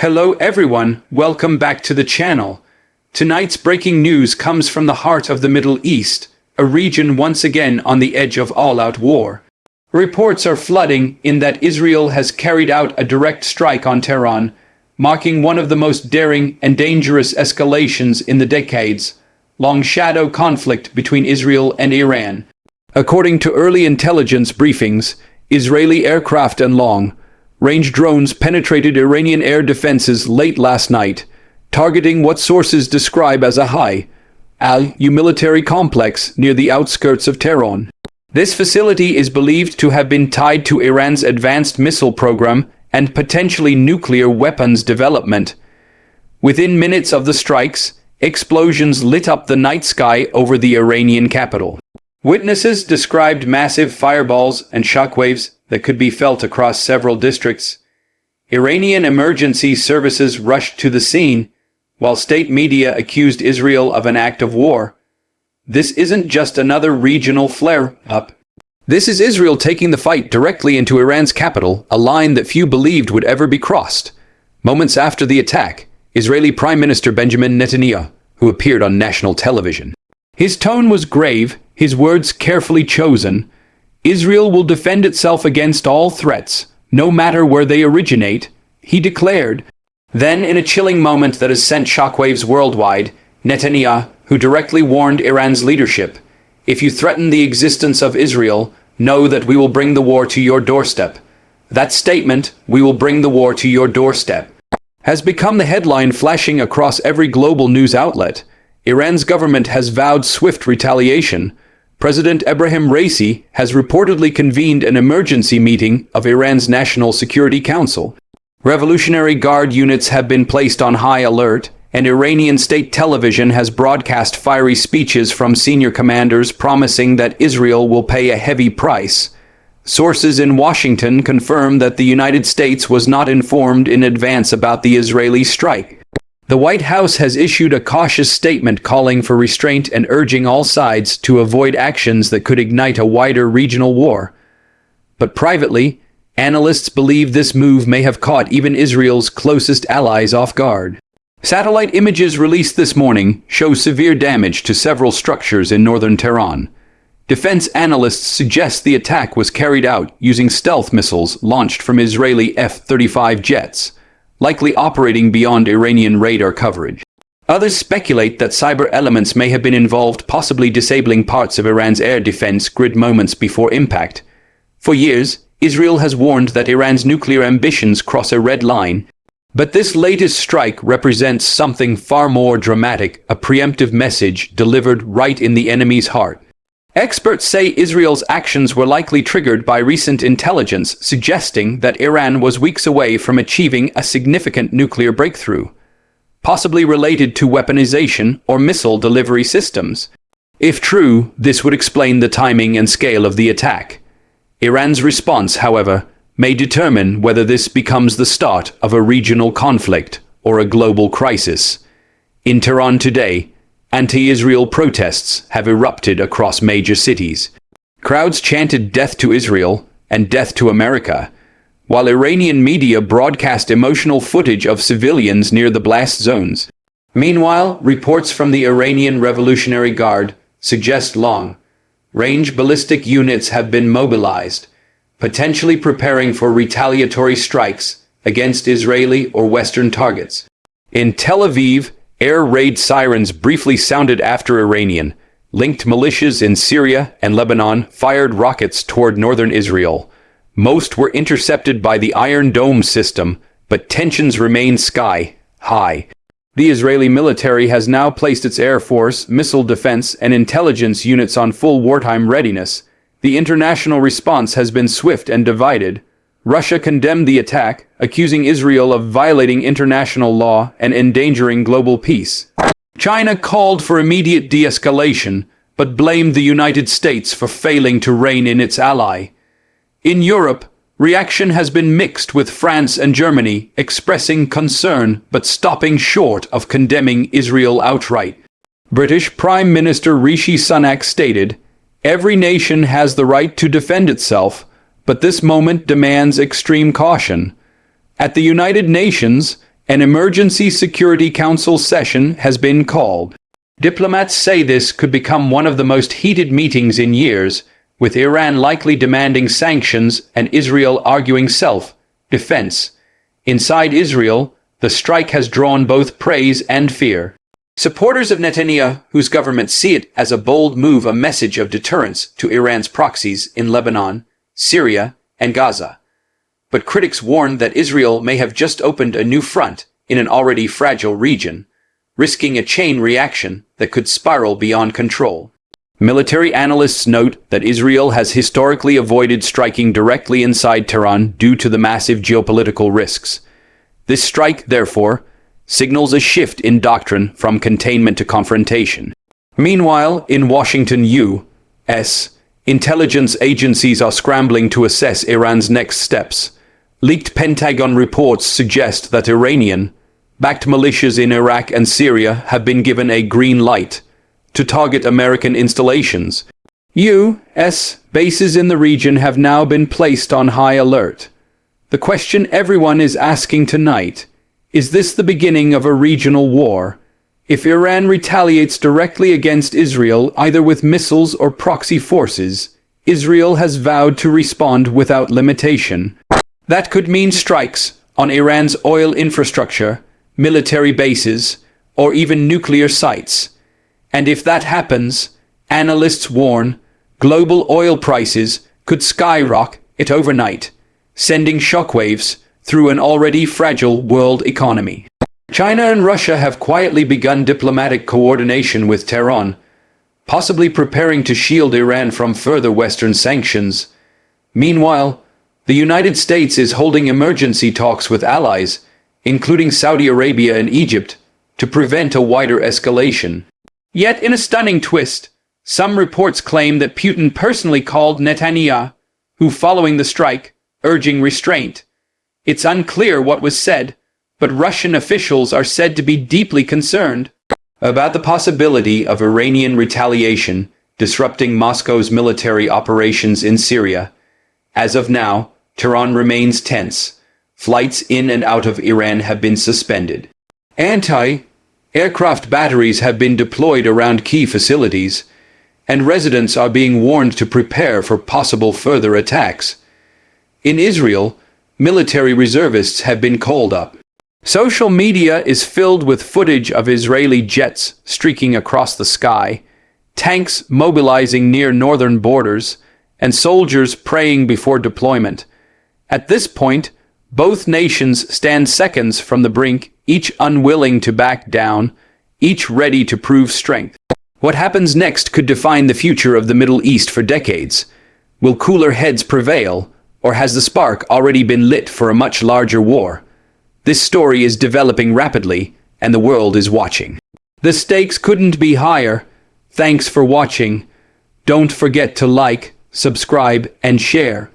Hello everyone, welcome back to the channel. Tonight's breaking news comes from the heart of the Middle East, a region once again on the edge of all-out war. Reports are flooding in that Israel has carried out a direct strike on Tehran, marking one of the most daring and dangerous escalations in the decades-long shadow conflict between Israel and Iran. According to early intelligence briefings, Israeli aircraft and long-range drones penetrated Iranian air defenses late last night, targeting what sources describe as a high-altitude military complex near the outskirts of Tehran. This facility is believed to have been tied to Iran's advanced missile program and potentially nuclear weapons development. Within minutes of the strikes, explosions lit up the night sky over the Iranian capital. Witnesses described massive fireballs and shockwaves that could be felt across several districts. Iranian emergency services rushed to the scene, while state media accused Israel of an act of war. This isn't just another regional flare-up. This is Israel taking the fight directly into Iran's capital, a line that few believed would ever be crossed. Moments after the attack, Israeli Prime Minister Benjamin Netanyahu, who appeared on national television. His tone was grave, his words carefully chosen. Israel will defend itself against all threats, no matter where they originate, he declared. Then, in a chilling moment that has sent shockwaves worldwide, Netanyahu, who directly warned Iran's leadership, "If you threaten the existence of Israel, know that we will bring the war to your doorstep." That statement, "we will bring the war to your doorstep," has become the headline flashing across every global news outlet. Iran's government has vowed swift retaliation. President Ebrahim Raisi has reportedly convened an emergency meeting of Iran's National Security Council. Revolutionary Guard units have been placed on high alert, and Iranian state television has broadcast fiery speeches from senior commanders promising that Israel will pay a heavy price. Sources in Washington confirm that the United States was not informed in advance about the Israeli strike. The White House has issued a cautious statement calling for restraint and urging all sides to avoid actions that could ignite a wider regional war. But privately, analysts believe this move may have caught even Israel's closest allies off guard. Satellite images released this morning show severe damage to several structures in northern Tehran. Defense analysts suggest the attack was carried out using stealth missiles launched from Israeli F-35 jets, likely operating beyond Iranian radar coverage. Others speculate that cyber elements may have been involved, possibly disabling parts of Iran's air defense grid moments before impact. For years, Israel has warned that Iran's nuclear ambitions cross a red line, but this latest strike represents something far more dramatic, a preemptive message delivered right in the enemy's heart. Experts say Israel's actions were likely triggered by recent intelligence suggesting that Iran was weeks away from achieving a significant nuclear breakthrough, possibly related to weaponization or missile delivery systems. If true, this would explain the timing and scale of the attack. Iran's response, however, may determine whether this becomes the start of a regional conflict or a global crisis. In Tehran today, anti-Israel protests have erupted across major cities. Crowds chanted "Death to Israel" and "Death to America," while Iranian media broadcast emotional footage of civilians near the blast zones. Meanwhile, reports from the Iranian Revolutionary Guard suggest long-range ballistic units have been mobilized, potentially preparing for retaliatory strikes against Israeli or Western targets. In Tel Aviv, air raid sirens briefly sounded after Iranian-linked militias in Syria and Lebanon fired rockets toward northern Israel. Most were intercepted by the Iron Dome system, but tensions remain sky-high. The Israeli military has now placed its air force, missile defense, and intelligence units on full wartime readiness. The international response has been swift and divided. Russia condemned the attack, accusing Israel of violating international law and endangering global peace. China called for immediate de-escalation, but blamed the United States for failing to rein in its ally. In Europe, reaction has been mixed, with France and Germany expressing concern but stopping short of condemning Israel outright. British Prime Minister Rishi Sunak stated, "Every nation has the right to defend itself, but this moment demands extreme caution." At the United Nations, An emergency Security Council session has been called. Diplomats say this could become one of the most heated meetings in years, with Iran likely demanding sanctions and Israel arguing self-defense. Inside Israel, the strike has drawn both praise and fear. Supporters of Netanyahu's government see it as a bold move, a message of deterrence to Iran's proxies in Lebanon, Syria, and Gaza. But critics warn that Israel may have just opened a new front in an already fragile region, risking a chain reaction that could spiral beyond control. Military analysts note that Israel has historically avoided striking directly inside Tehran due to the massive geopolitical risks. This strike, therefore, signals a shift in doctrine from containment to confrontation. Meanwhile, in Washington, U.S. intelligence agencies are scrambling to assess Iran's next steps. Leaked Pentagon reports suggest that Iranian-backed militias in Iraq and Syria have been given a green light to target American installations. U.S. bases in the region have now been placed on high alert. The question everyone is asking tonight: is this the beginning of a regional war? If Iran retaliates directly against Israel, either with missiles or proxy forces, Israel has vowed to respond without limitation. That could mean strikes on Iran's oil infrastructure, military bases, or even nuclear sites. And if that happens, analysts warn, global oil prices could skyrocket overnight, sending shockwaves through an already fragile world economy. China and Russia have quietly begun diplomatic coordination with Tehran, possibly preparing to shield Iran from further Western sanctions. Meanwhile, the United States is holding emergency talks with allies, including Saudi Arabia and Egypt, to prevent a wider escalation. Yet, in a stunning twist, some reports claim that Putin personally called Netanyahu, following the strike, urging restraint. It's unclear what was said, but Russian officials are said to be deeply concerned about the possibility of Iranian retaliation disrupting Moscow's military operations in Syria. As of now, Tehran remains tense. Flights in and out of Iran have been suspended. Anti-aircraft batteries have been deployed around key facilities, and residents are being warned to prepare for possible further attacks. In Israel, military reservists have been called up. Social media is filled with footage of Israeli jets streaking across the sky, tanks mobilizing near northern borders, and soldiers praying before deployment. At this point, both nations stand seconds from the brink, each unwilling to back down, each ready to prove strength. What happens next could define the future of the Middle East for decades. Will cooler heads prevail, or has the spark already been lit for a much larger war? This story is developing rapidly, and the world is watching. The stakes couldn't be higher. Thanks for watching. Don't forget to like, subscribe, and share.